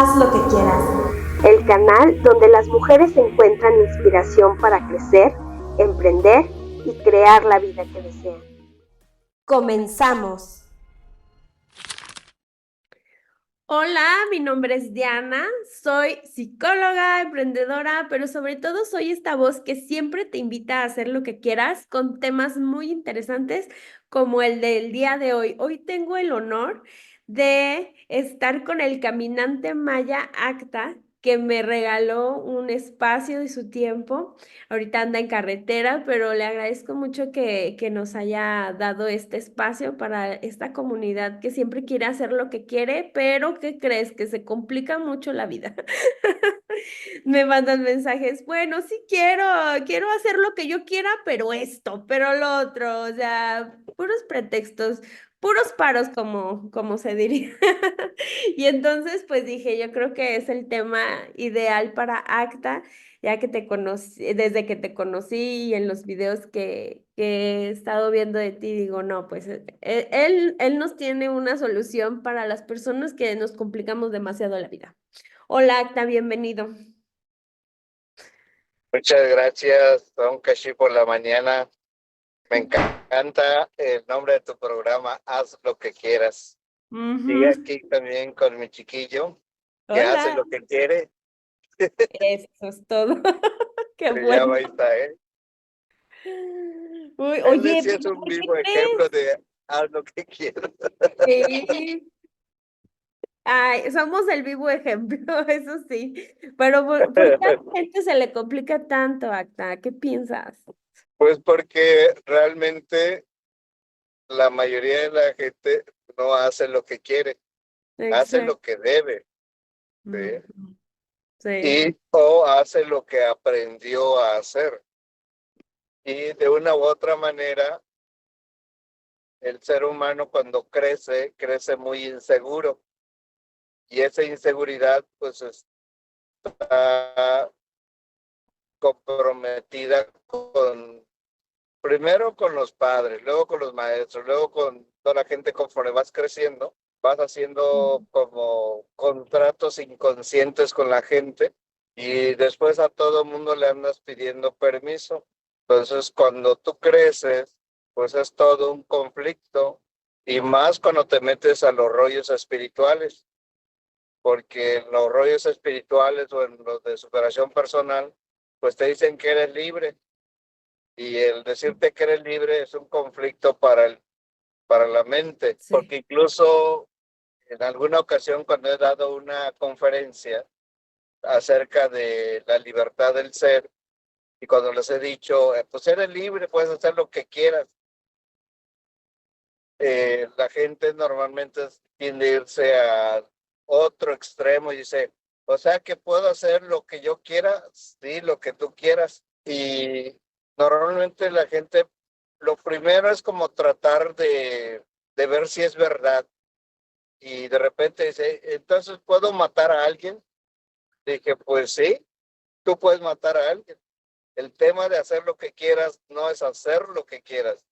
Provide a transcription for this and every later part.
Haz lo que quieras. El canal donde las mujeres encuentran inspiración para crecer, emprender y crear la vida que desean. Comenzamos. Hola, mi nombre es Diana, soy psicóloga, emprendedora, pero sobre todo soy esta voz que siempre te invita a hacer lo que quieras con temas muy interesantes como el del día de hoy. Hoy tengo el honor de estar con el caminante maya Acta, que me regaló un espacio de su tiempo. Ahorita anda en carretera, pero le agradezco mucho que nos haya dado este espacio para esta comunidad que siempre quiere hacer lo que quiere, pero ¿qué crees? Que se complica mucho la vida. Me mandan mensajes, bueno, sí quiero hacer lo que yo quiera, pero esto, pero lo otro, o sea, puros pretextos, puros paros, como se diría. Y entonces, pues dije, yo creo que es el tema ideal para Acta, ya que te conocí, desde que te conocí y en los videos que he estado viendo de ti, digo, no, pues él nos tiene una solución para las personas que nos complicamos demasiado la vida. Hola, Acta, bienvenido. Muchas gracias, Don Kashi, por la mañana. Me encanta el nombre de tu programa, Haz lo que quieras. Y aquí también con mi chiquillo, que hace Hola. lo que quiere. Eso es todo. Qué Se llama bueno. Isael. Uy, Él oye, sí es pero un ¿por qué vivo ejemplo crees? de haz lo que quieras. Sí. Ay, somos el vivo ejemplo, eso sí. Pero ¿por qué a la gente se le complica tanto, Acta? ¿Qué piensas? Pues porque realmente la mayoría de la gente no hace lo que quiere, hace Exacto. lo que debe, Ujú. ¿sí? Sí. Y o hace lo que aprendió a hacer. Y de una u otra manera, el ser humano cuando crece, crece muy inseguro. Y esa inseguridad pues está comprometida primero con los padres, luego con los maestros, luego con toda la gente. Conforme vas creciendo, vas haciendo como contratos inconscientes con la gente y después a todo mundo le andas pidiendo permiso. Entonces, cuando tú creces, pues es todo un conflicto, y más cuando te metes a los rollos espirituales, porque en los rollos espirituales o en los de superación personal, pues te dicen que eres libre, y el decirte que eres libre es un conflicto para la mente, Sí. porque incluso en alguna ocasión cuando he dado una conferencia acerca de la libertad del ser, y cuando les he dicho, pues eres libre, puedes hacer lo que quieras, la gente normalmente tiende a irse a otro extremo y dice, o sea que puedo hacer lo que yo quiera, sí, lo que tú quieras. Y normalmente la gente, lo primero es como tratar de ver si es verdad. Y de repente dice, entonces, ¿puedo matar a alguien? Dije, pues sí, tú puedes matar a alguien. El tema de hacer lo que quieras no es hacer lo que quieras,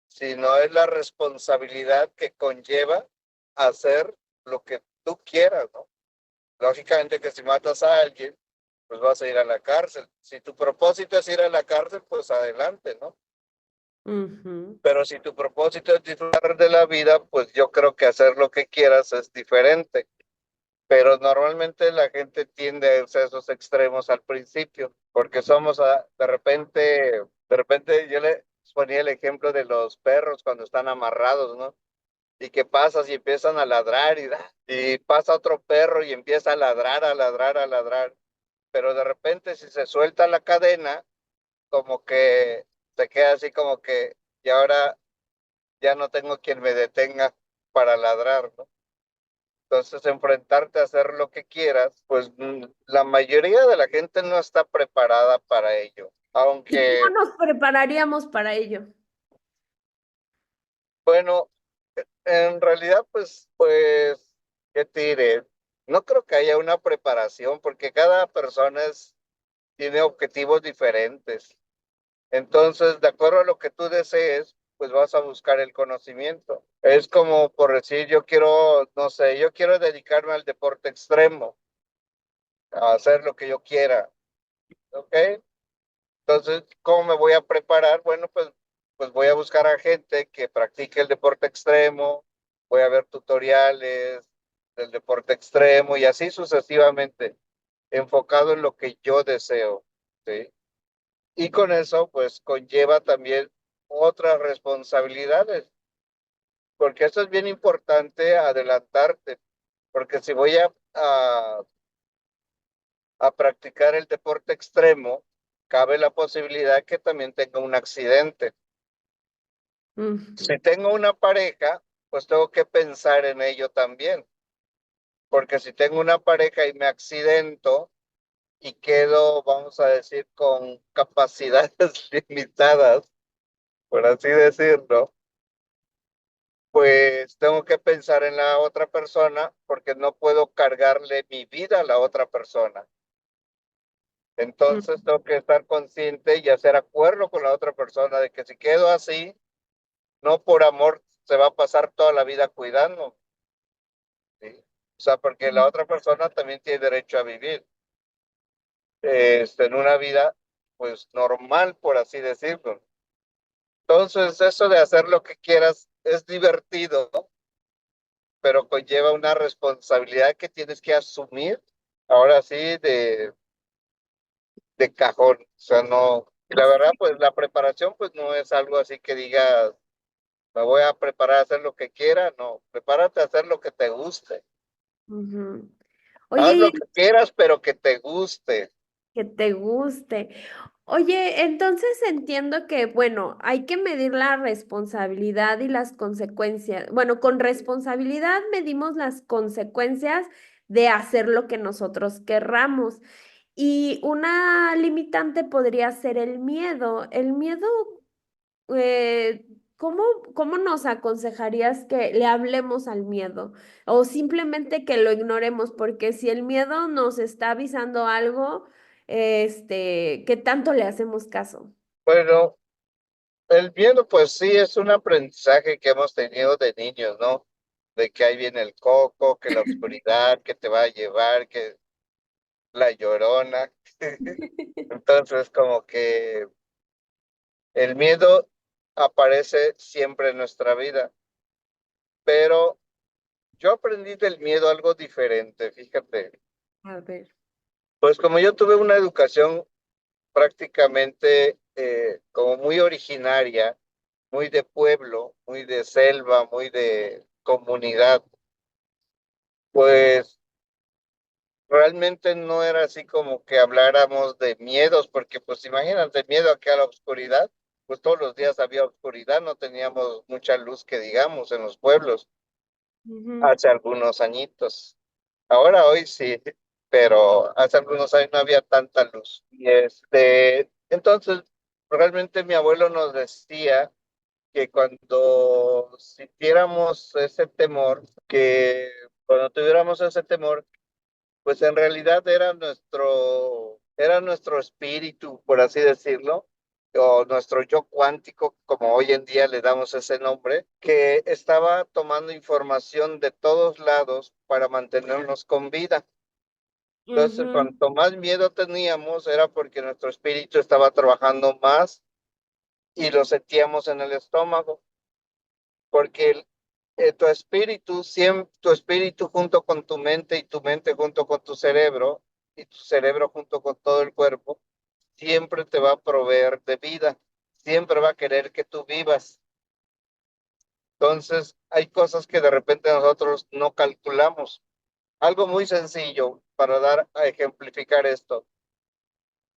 sino es la responsabilidad que conlleva hacer lo que tú quieras, ¿no? Lógicamente que si matas a alguien, pues vas a ir a la cárcel. Si tu propósito es ir a la cárcel, pues adelante, ¿no? Pero si tu propósito es disfrutar de la vida, pues yo creo que hacer lo que quieras es diferente. Pero normalmente la gente tiende a irse a esos extremos al principio, porque somos de repente yo le ponía el ejemplo de los perros cuando están amarrados, ¿no? Y que pasas y empiezan a ladrar y pasa otro perro y empieza a ladrar, a ladrar, a ladrar. Pero de repente si se suelta la cadena, como que se queda así como que, y ahora ya no tengo quien me detenga para ladrar, ¿no? Entonces, enfrentarte a hacer lo que quieras, pues la mayoría de la gente no está preparada para ello. ¿Y cómo Aunque, nos prepararíamos para ello? bueno, en realidad, pues, ¿qué te diré? No creo que haya una preparación porque cada persona tiene objetivos diferentes. Entonces, de acuerdo a lo que tú desees, pues vas a buscar el conocimiento. Es como por decir, yo quiero, no sé, yo quiero dedicarme al deporte extremo. a hacer lo que yo quiera, ¿ok? Entonces, ¿cómo me voy a preparar? Bueno, pues voy a buscar a gente que practique el deporte extremo, voy a ver tutoriales del deporte extremo y así sucesivamente, enfocado en lo que yo deseo, ¿sí? Y con eso, pues conlleva también otras responsabilidades, porque eso es bien importante adelantarte, porque si voy a practicar el deporte extremo, cabe la posibilidad que también tenga un accidente. Si tengo una pareja, pues tengo que pensar en ello también, porque si tengo una pareja y me accidento y quedo, vamos a decir, con capacidades limitadas, por así decirlo, pues tengo que pensar en la otra persona porque no puedo cargarle mi vida a la otra persona. Mm, Entonces tengo que estar consciente y hacer acuerdo con la otra persona de que si quedo así, no por amor se va a pasar toda la vida cuidando, ¿sí? O sea, porque la otra persona también tiene derecho a vivir en una vida pues normal, por así decirlo. Entonces, eso de hacer lo que quieras es divertido, pero conlleva una responsabilidad que tienes que asumir, ahora sí, de cajón. O sea, no, y la verdad, pues la preparación, pues no es algo así que digas, me voy a preparar a hacer lo que quiera, no, prepárate a hacer lo que te guste. ujú. Haz Oye, lo que quieras, pero que te guste. que te guste. Oye, entonces entiendo que, bueno, hay que medir la responsabilidad y las consecuencias. Bueno, con responsabilidad medimos las consecuencias de hacer lo que nosotros querramos. Y una limitante podría ser el miedo. El miedo, ¿cómo, cómo nos aconsejarías que le hablemos al miedo? O simplemente que lo ignoremos, porque si el miedo nos está avisando algo, ¿qué tanto le hacemos caso? Bueno, el miedo, pues sí, es un aprendizaje que hemos tenido de niños, ¿no? De que ahí viene el coco, que la oscuridad, que te va a llevar, que la llorona. Entonces, como que el miedo aparece siempre en nuestra vida, pero yo aprendí del miedo algo diferente, fíjate. A ver. Pues como yo tuve una educación prácticamente como muy originaria, muy de pueblo, muy de selva, muy de comunidad, pues realmente no era así como que habláramos de miedos, porque pues imagínate, miedo aquí a la oscuridad, pues todos los días había oscuridad, no teníamos mucha luz que digamos en los pueblos Ujú, hace algunos añitos. Ahora hoy sí, pero hace algunos años no había tanta luz. Y entonces realmente mi abuelo nos decía que cuando sintiéramos ese temor, que cuando tuviéramos ese temor, pues en realidad era nuestro espíritu, por así decirlo, o nuestro yo cuántico, como hoy en día le damos ese nombre, que estaba tomando información de todos lados para mantenernos con vida. Entonces, ujú, cuanto más miedo teníamos, era porque nuestro espíritu estaba trabajando más y lo sentíamos en el estómago, porque tu espíritu junto con tu mente y tu mente junto con tu cerebro y tu cerebro junto con todo el cuerpo, siempre te va a proveer de vida, siempre va a querer que tú vivas. Entonces, hay cosas que de repente nosotros no calculamos. Algo muy sencillo para dar a ejemplificar esto.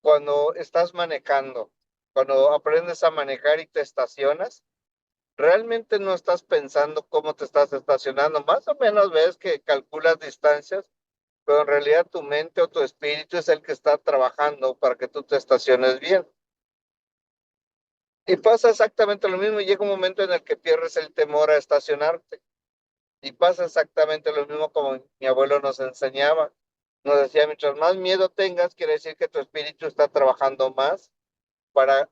Cuando estás manejando, cuando aprendes a manejar y te estacionas, realmente no estás pensando cómo te estás estacionando. Más o menos ves que calculas distancias, pero en realidad tu mente o tu espíritu es el que está trabajando para que tú te estaciones bien. Y pasa exactamente lo mismo y llega un momento en el que pierdes el temor a estacionarte. Y pasa exactamente lo mismo como mi abuelo nos enseñaba. Nos decía, mientras más miedo tengas, quiere decir que tu espíritu está trabajando más para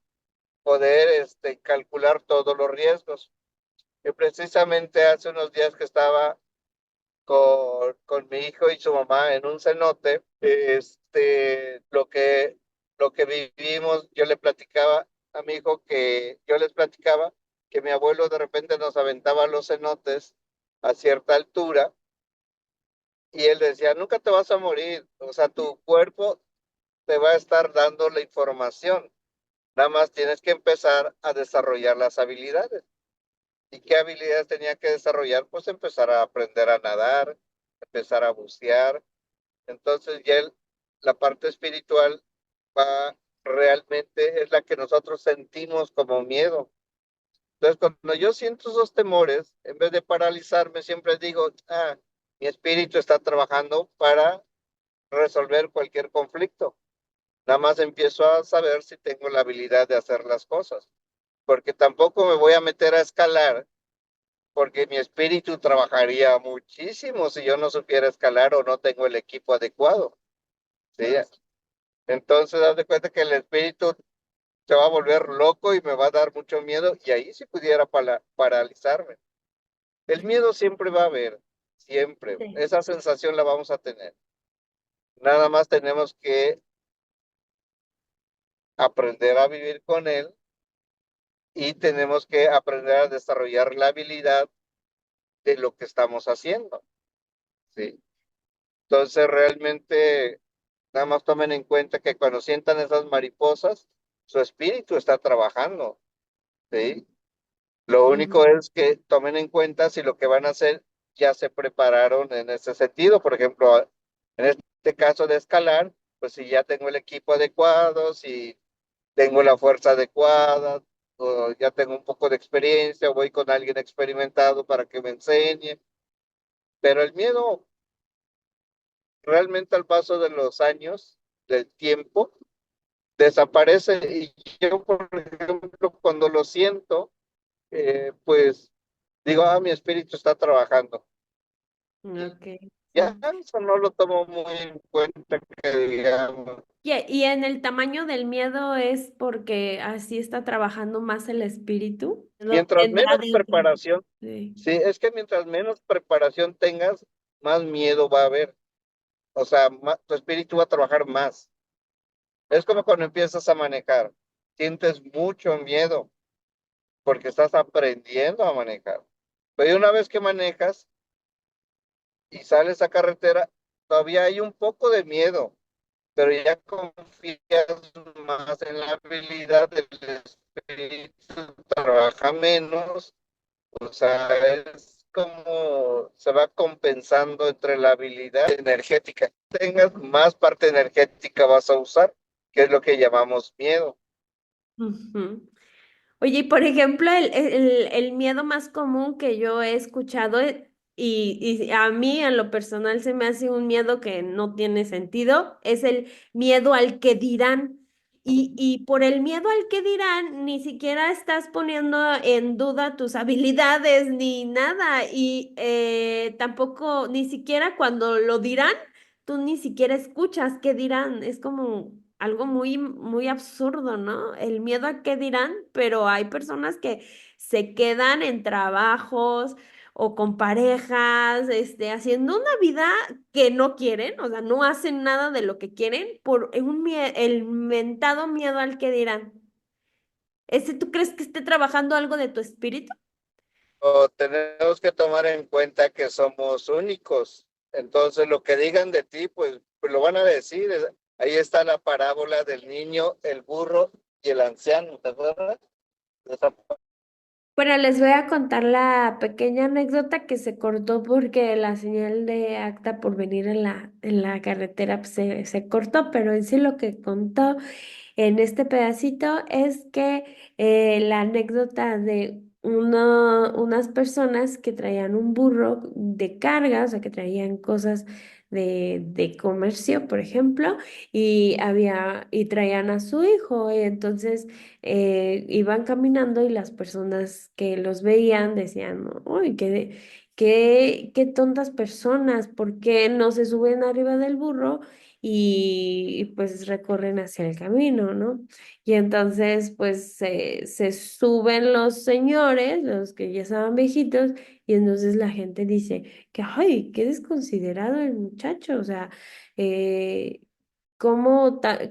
poder calcular todos los riesgos. Y precisamente hace unos días que estaba con mi hijo y su mamá en un cenote. Lo que vivimos, yo le platicaba a mi hijo que yo les platicaba que mi abuelo de repente nos aventaba a los cenotes a cierta altura y él decía, nunca te vas a morir, o sea, tu cuerpo te va a estar dando la información, nada más tienes que empezar a desarrollar las habilidades. ¿Y qué habilidades tenía que desarrollar? Pues empezar a aprender a nadar, empezar a bucear. Entonces ya la parte espiritual va realmente es la que nosotros sentimos como miedo. Entonces cuando yo siento esos temores, en vez de paralizarme, siempre digo, mi espíritu está trabajando para resolver cualquier conflicto. Nada más empiezo a saber si tengo la habilidad de hacer las cosas, porque tampoco me voy a meter a escalar porque mi espíritu trabajaría muchísimo si yo no supiera escalar o no tengo el equipo adecuado. ¿Sí? Entonces, haz de cuenta que el espíritu se va a volver loco y me va a dar mucho miedo y ahí sí pudiera paralizarme. El miedo siempre va a haber, siempre. Sí. Esa sensación la vamos a tener. Nada más tenemos que aprender a vivir con él y tenemos que aprender a desarrollar la habilidad de lo que estamos haciendo. ¿Sí? Entonces, realmente nada más tomen en cuenta que cuando sientan esas mariposas, su espíritu está trabajando, ¿sí? Lo único Ujú. es que tomen en cuenta si lo que van a hacer ya se prepararon en ese sentido. Por ejemplo, en este caso de escalar, pues si ya tengo el equipo adecuado, si tengo la fuerza adecuada, o ya tengo un poco de experiencia, voy con alguien experimentado para que me enseñe. Pero el miedo realmente al paso de los años, del tiempo, desaparece y yo, por ejemplo, cuando lo siento, pues digo, mi espíritu está trabajando. Y Ok, ya sí. eso no lo tomo muy en cuenta que digamos. Y en el tamaño del miedo es porque así está trabajando más el espíritu. Lo Mientras tendrá menos dentro. preparación, Sí. sí, es que mientras menos preparación tengas, más miedo va a haber. O sea, tu espíritu va a trabajar más. Es como cuando empiezas a manejar. Sientes mucho miedo porque estás aprendiendo a manejar. Pero una vez que manejas y sales a carretera, todavía hay un poco de miedo, pero ya confías más en la habilidad del espíritu, trabaja menos, o sea, es como se va compensando entre la habilidad energética. Tengas más parte energética vas a usar, que es lo que llamamos miedo. Ujú. Oye, y por ejemplo, el miedo más común que yo he escuchado y a mí en lo personal se me hace un miedo que no tiene sentido, es el miedo al que dirán. Y por el miedo al que dirán, ni siquiera estás poniendo en duda tus habilidades ni nada. Y tampoco, ni siquiera cuando lo dirán, tú ni siquiera escuchas qué dirán. Es como algo muy, muy absurdo, ¿no? El miedo a qué dirán, pero hay personas que se quedan en trabajos o con parejas, haciendo una vida que no quieren, o sea, no hacen nada de lo que quieren por el mentado miedo al que dirán. ¿Tú crees que esté trabajando algo de tu espíritu? O tenemos que tomar en cuenta que somos únicos. Entonces, lo que digan de ti, pues lo van a decir. Ahí está la parábola del niño, el burro y el anciano, ¿te acuerdas? Esa- Bueno, les voy a contar la pequeña anécdota que se cortó porque la señal de acta por venir en la carretera pues, se cortó, pero en sí lo que contó en este pedacito es que la anécdota de unas personas que traían un burro de carga, o sea, que traían cosas de comercio, por ejemplo, y traían a su hijo, y entonces iban caminando y las personas que los veían decían, uy, qué tontas personas, ¿por qué no se suben arriba del burro y pues recorren hacia el camino, ¿no? Y entonces pues se suben los señores, los que ya estaban viejitos, y entonces la gente dice que, ay, qué desconsiderado el muchacho, o sea, eh,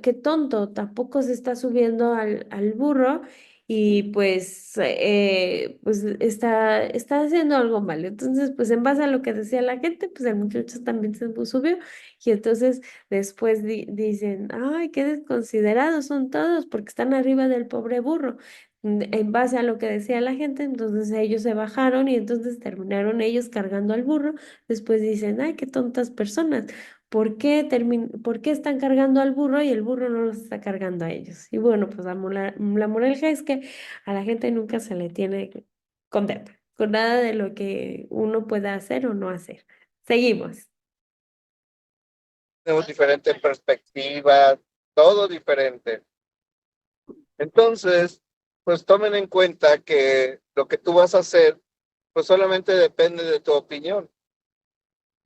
qué tonto, tampoco se está subiendo al burro y pues está haciendo algo mal. Entonces, pues en base a lo que decía la gente, pues el muchacho también se subió y entonces después dicen, ay, qué desconsiderados son todos porque están arriba del pobre burro. En base a lo que decía la gente, entonces ellos se bajaron y entonces terminaron ellos cargando al burro. Después dicen, ay, qué tontas personas. ¿Por qué están cargando al burro y el burro no los está cargando a ellos? Y bueno, pues la moraleja es que a la gente nunca se le tiene contenta con nada de lo que uno pueda hacer o no hacer. Seguimos. Tenemos diferentes perspectivas, todo diferente. Entonces, pues tomen en cuenta que lo que tú vas a hacer, pues solamente depende de tu opinión.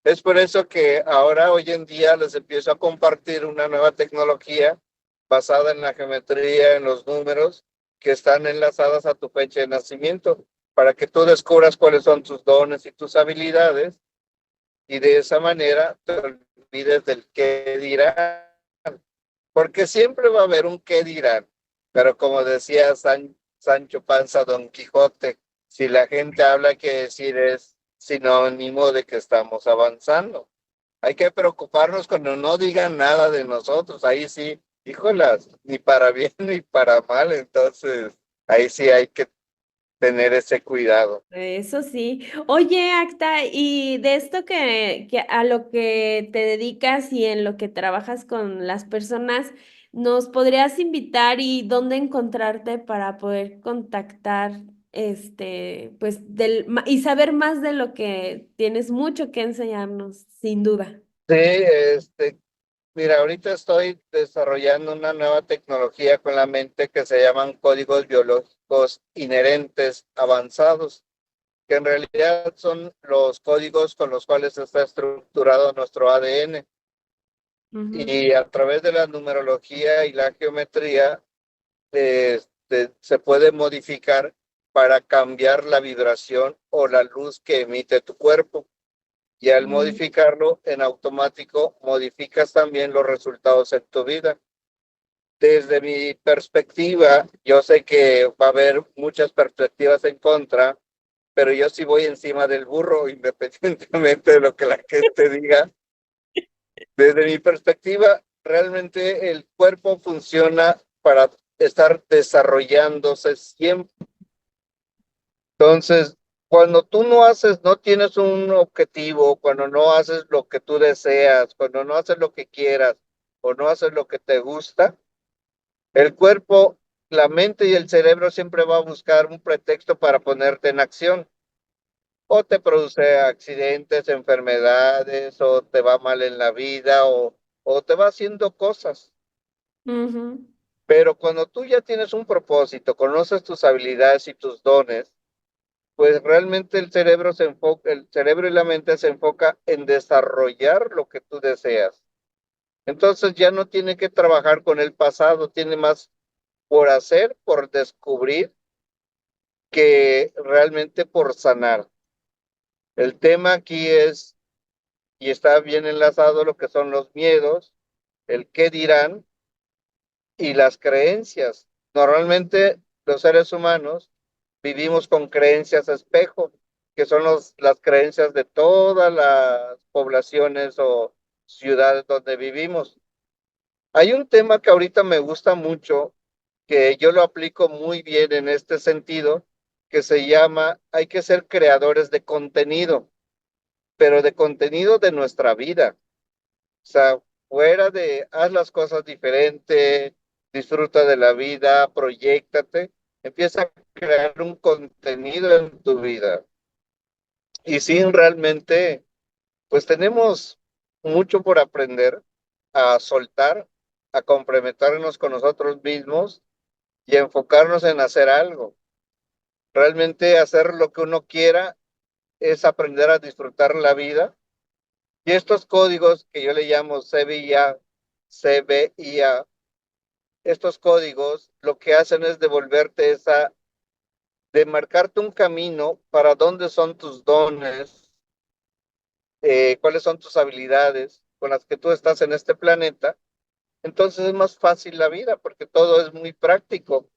Es por eso que ahora, hoy en día, les empiezo a compartir una nueva tecnología basada en la geometría, en los números, que están enlazadas a tu fecha de nacimiento, para que tú descubras cuáles son tus dones y tus habilidades, y de esa manera te olvides del qué dirán, porque siempre va a haber un qué dirán, pero como decía Sancho Panza, Don Quijote, si la gente habla, que decir es sinónimo de que estamos avanzando. Hay que preocuparnos cuando no digan nada de nosotros, ahí sí, híjolas, ni para bien ni para mal, entonces ahí sí hay que tener ese cuidado. Eso sí. Oye, Acta, y de esto que a lo que te dedicas y en lo que trabajas con las personas, ¿nos podrías invitar y dónde encontrarte para poder contactar, pues, y saber más de lo que tienes mucho que enseñarnos, sin duda? Sí, mira, ahorita estoy desarrollando una nueva tecnología con la mente que se llaman códigos biológicos inherentes avanzados, que en realidad son los códigos con los cuales está estructurado nuestro ADN. Ujú. Y a través de la numerología y la geometría, se puede modificar para cambiar la vibración o la luz que emite tu cuerpo. Y al Mm. modificarlo en automático, modificas también los resultados en tu vida. Desde mi perspectiva, yo sé que va a haber muchas perspectivas en contra, pero yo sí voy encima del burro, independientemente de lo que la gente diga. Desde mi perspectiva, realmente el cuerpo funciona para estar desarrollándose siempre. Entonces, cuando tú no haces, no tienes un objetivo, cuando no haces lo que tú deseas, cuando no haces lo que quieras o no haces lo que te gusta, el cuerpo, la mente y el cerebro siempre va a buscar un pretexto para ponerte en acción. O te produce accidentes, enfermedades, o te va mal en la vida, o te va haciendo cosas. Ujú. Pero cuando tú ya tienes un propósito, conoces tus habilidades y tus dones, pues realmente el cerebro y la mente se enfoca en desarrollar lo que tú deseas. Entonces ya no tiene que trabajar con el pasado, tiene más por hacer, por descubrir, que realmente por sanar. El tema aquí es, y está bien enlazado, lo que son los miedos, el qué dirán y las creencias. Normalmente los seres humanos vivimos con creencias espejo, que son las creencias de todas las poblaciones o ciudades donde vivimos. Hay un tema que ahorita me gusta mucho, que yo lo aplico muy bien en este sentido, que se llama, hay que ser creadores de contenido, pero de contenido de nuestra vida. O sea, fuera de, haz las cosas diferente, disfruta de la vida, proyéctate, empieza a crear un contenido en tu vida. Y sin realmente, pues tenemos mucho por aprender a soltar, a complementarnos con nosotros mismos y a enfocarnos en hacer algo. Realmente hacer lo que uno quiera es aprender a disfrutar la vida. Y estos códigos que yo le llamo CBIA, estos códigos lo que hacen es de marcarte un camino para dónde son tus dones, cuáles son tus habilidades con las que tú estás en este planeta. Entonces es más fácil la vida porque todo es muy práctico.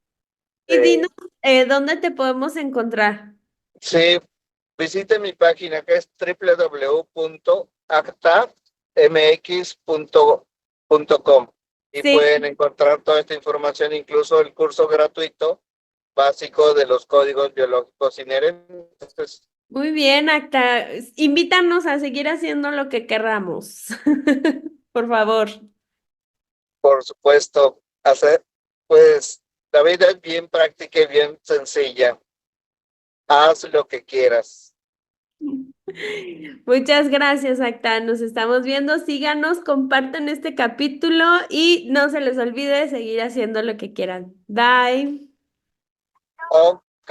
Y Eh, dinos, ¿dónde te podemos encontrar? sí, visite mi página que es www.actamx.com y Sí, pueden encontrar toda esta información, incluso el curso gratuito básico de los códigos biológicos inherentes. muy bien, Acta. Invítanos a seguir haciendo lo que querramos. Por favor. Por supuesto, pues la vida es bien práctica y bien sencilla. Haz lo que quieras. Muchas gracias, Acta. Nos estamos viendo. Síganos, compartan este capítulo y no se les olvide seguir haciendo lo que quieran. Bye. Ok,